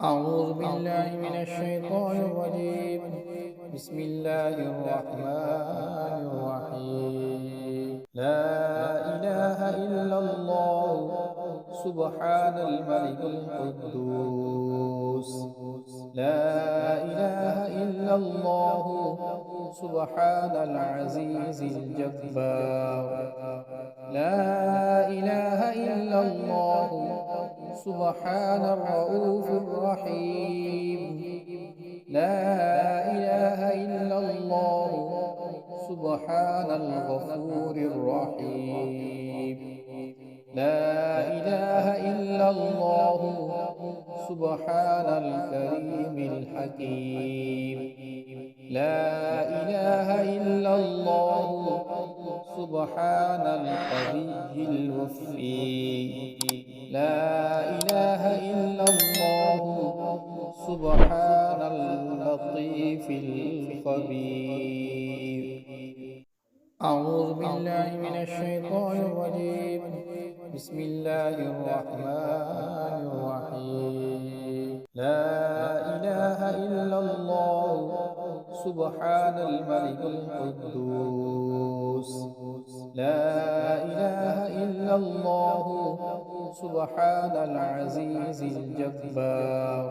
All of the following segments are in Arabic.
أعوذ بالله من الشيطان الرجيم. بسم الله الرحمن الرحيم. لا إله إلا الله سبحان الملك القدوس. لا إله إلا الله سبحان العزيز الجبار. لا إله إلا الله سبحان الرؤوف الرحيم. لا إله إلا الله سبحان الغفور الرحيم. لا إله إلا الله سبحان الكريم الحكيم. لا إله إلا الله سبحان القوي الوفي. لا إله إلا الله سبحان اللطيف الخبير. أعوذ بالله من الشيطان الرجيم. بسم الله الرحمن الرحيم. لا إله إلا الله سبحان الملك القدوس. لا إله إلا الله سبحان العزيز الجبار.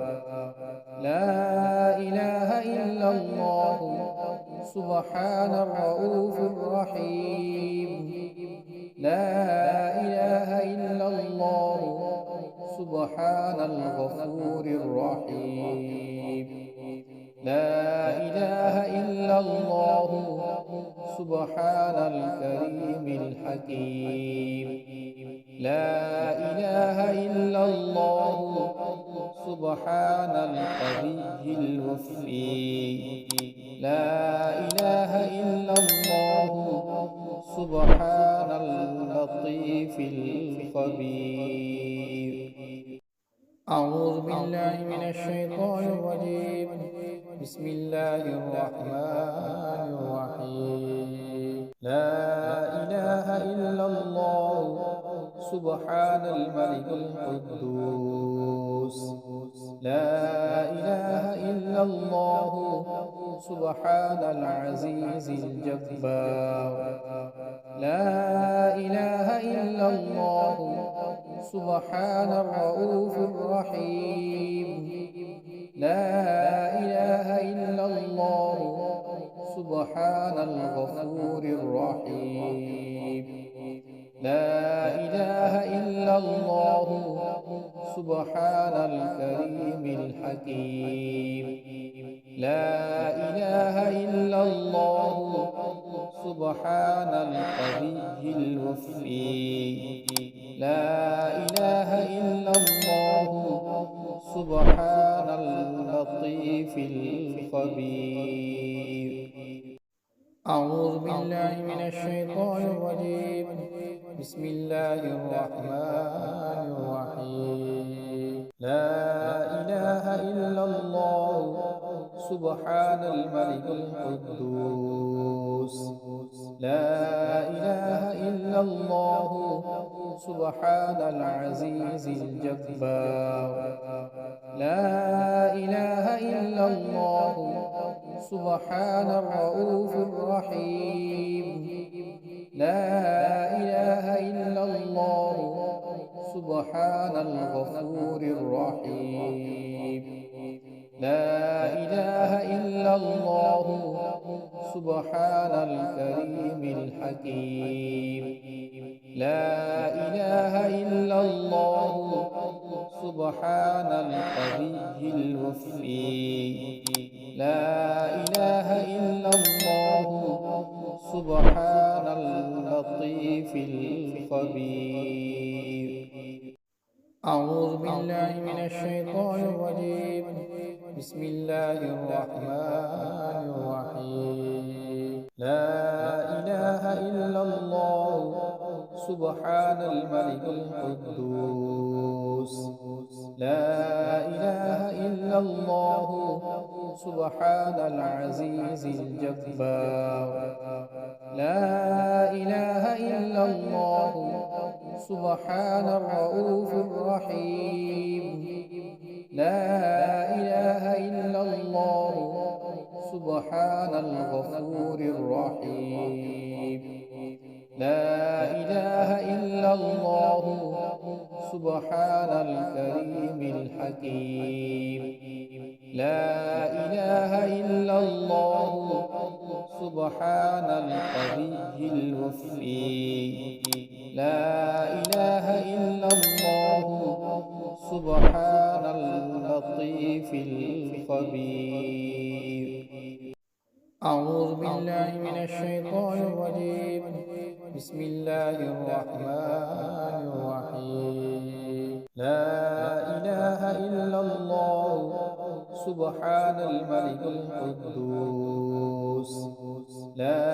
لا إله إلا الله سبحان الرؤوف الرحيم. لا إله إلا الله سبحان الغفور الرحيم. لا إله إلا الله سبحان الكريم الحكيم. لا إله إلا الله سبحان القوي الوفي. لا إله إلا الله سبحان اللطيف الخبير. أعوذ بالله من الشيطان الرجيم. بسم الله الرحمن الرحيم. لا إله إلا الله سبحان الملك القدوس. لا إله إلا الله سبحان العزيز الجبار. لا إله إلا الله سبحان الرؤوف الرحيم. لا إله إلا الله سبحان الغفور الرحيم. لا إله إلا الله سبحان الكريم الحكيم. لا إله إلا الله سبحان القوي الوفي. لا إله إلا الله سبحان اللطيف الخبير. أعوذ بالله من الشيطان الرجيم. بسم الله الرحمن الرحيم. لا إله إلا الله سبحان الملك القدوس. لا إله إلا الله سبحان العزيز الجبار. لا إله إلا الله سبحان الرؤوف الرحيم. لا إله إلا الله سبحان الغفور الرحيم. لا إله إلا الله سبحان الكريم الحكيم. لا إله إلا الله سبحان القوي الوفي. لا إله إلا الله سبحان اللطيف الخبير. أعوذ بالله من الشيطان الرجيم. بسم الله الرحمن الرحيم. لا إله إلا الله سبحان الملك القدوس. لا إله إلا الله سبحان العزيز الجبار. لا إله إلا الله سبحان الرؤوف الرحيم. لا إله إلا الله سبحان الغفور الرحيم. لا إله إلا الله سبحان الكريم الحكيم. لا إله إلا الله سبحان القوي الوفي. لا إله إلا الله سبحان اللطيف الخبير. أعوذ بالله من الشيطان الرجيم. بسم الله الرحمن الرحيم. لا إله إلا الله سبحان الملك القدوس. لا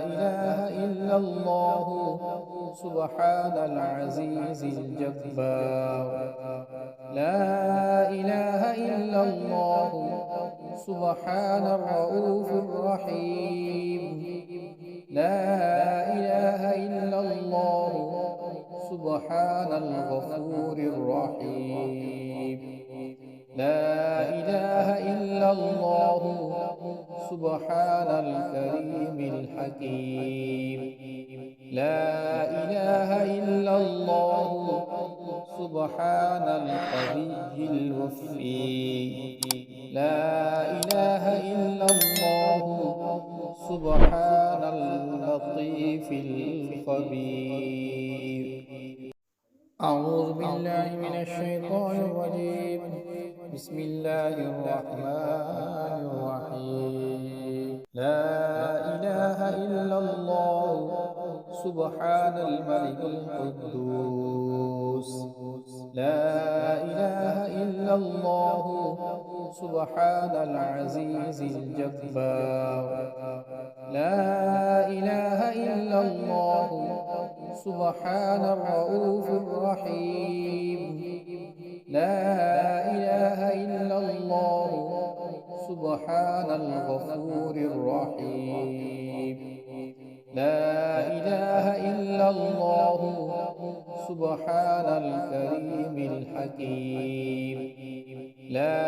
إله إلا الله سبحان العزيز الجبار. لا إله إلا الله سبحان الرؤوف الرحيم. لا إله إلا الله سبحان الغفور الرحيم. لا إله إلا الله سبحان الكريم الحكيم. لا إله إلا الله سبحان القوي الوفي. لا إله إلا الله سبحان اللطيف الخبير. أعوذ بالله من الشيطان الرجيم. بسم الله الرحمن الرحيم. لا إله إلا الله سبحان الملك القدوس. لا إله إلا الله سبحان العزيز الجبار. لا إله إلا الله سبحان الرؤوف الرحيم. لا إله إلا الله سبحان الغفور الرحيم. لا إله إلا الله سبحان الكريم الحكيم. لا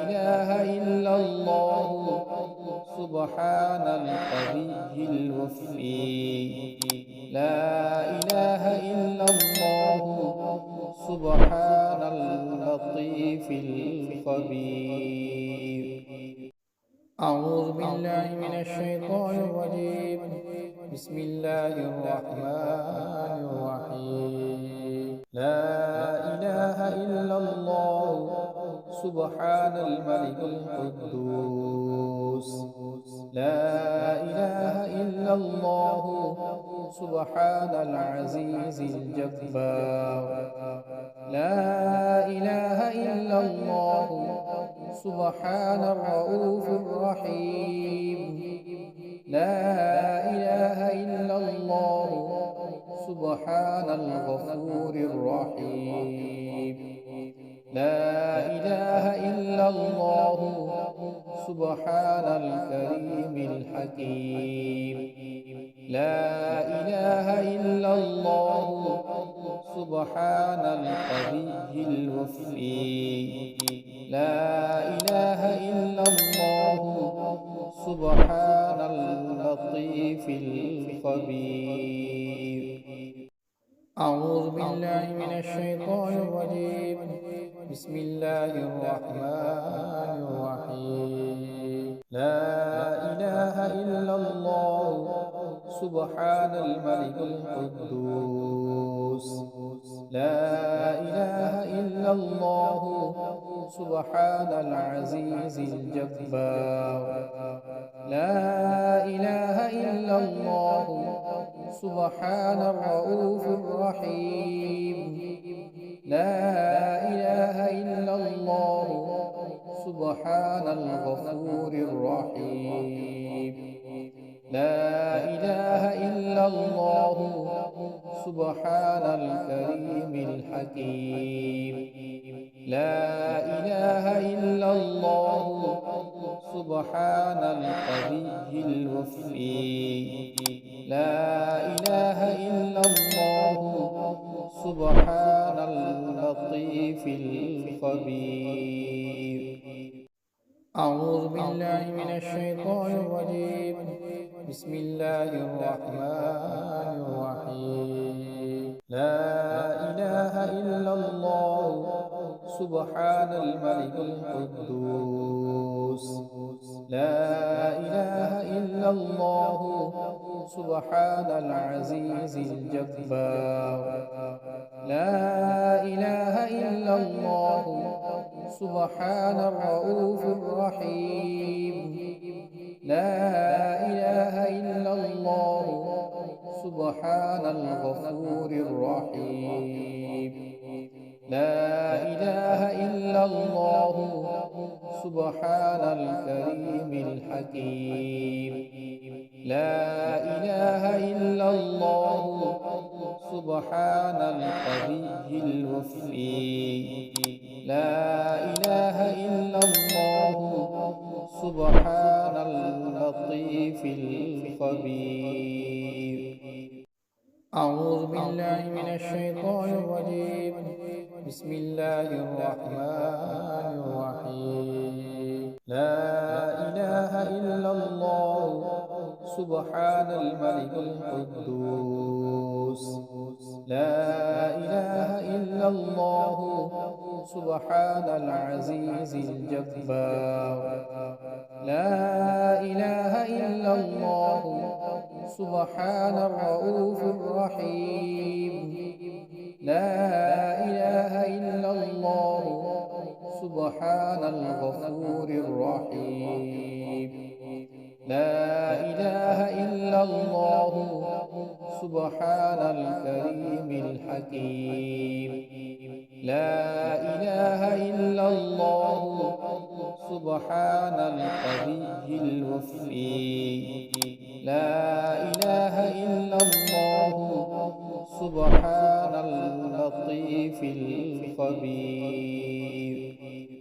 إله إلا الله سبحان القوي الوفي. لا إله إلا الله سبحان اللطيف الخبير. أعوذ بالله من الشيطان الرجيم. بسم الله الرحمن الرحيم. لا إله إلا الله سبحان الملك القدوس. لا إله إلا الله سبحان العزيز الجبار. لا إله إلا الله سبحان الرؤوف الرحيم. لا إله إلا الله سبحان الغفور الرحيم. لا إله إلا الله سبحان الكريم الحكيم. لا إله إلا الله سبحان القوي الوفي. لا إله إلا الله سبحان اللطيف الخبير. أعوذ بالله من الشيطان الرجيم. بسم الله الرحمن الرحيم. لا إله إلا الله سبحان الملك القدوس. لا إله إلا الله سبحان العزيز الجبار. لا إله إلا الله سبحان الرؤوف الرحيم. لا إله إلا الله سبحان الغفور الرحيم. لا إله إلا الله سبحان الكريم الحكيم. لا إله إلا الله سبحان القوي الوفي. لا إله إلا الله سبحان اللطيف الخبير. أعوذ بالله من الشيطان الرجيم. بسم الله الرحمن الرحيم. لا إله إلا الله سبحان الملك القدوس. لا إله إلا الله سبحان العزيز الجبار. لا إله إلا الله سبحان الرؤوف الرحيم. لا إله إلا الله سبحان الغفور الرحيم. لا إله إلا الله سبحان الكريم الحكيم. لا إله إلا الله سبحان القوي الوفي. لا إله إلا الله سبحان اللطيف الخبير. أعوذ بالله من الشيطان الرجيم. بسم الله الرحمن الرحيم. لا إله إلا الله سبحان الملك القدوس. لا إله إلا الله سبحان العزيز الجبار. لا إله إلا الله سبحان الرؤوف الرحيم. لا إله إلا الله سبحان الغفور الرحيم. لا إله إلا الله سبحان الكريم الحكيم. لا إله إلا الله سبحان القوي الوفي. لا إله إلا الله سبحان اللطيف الخبير.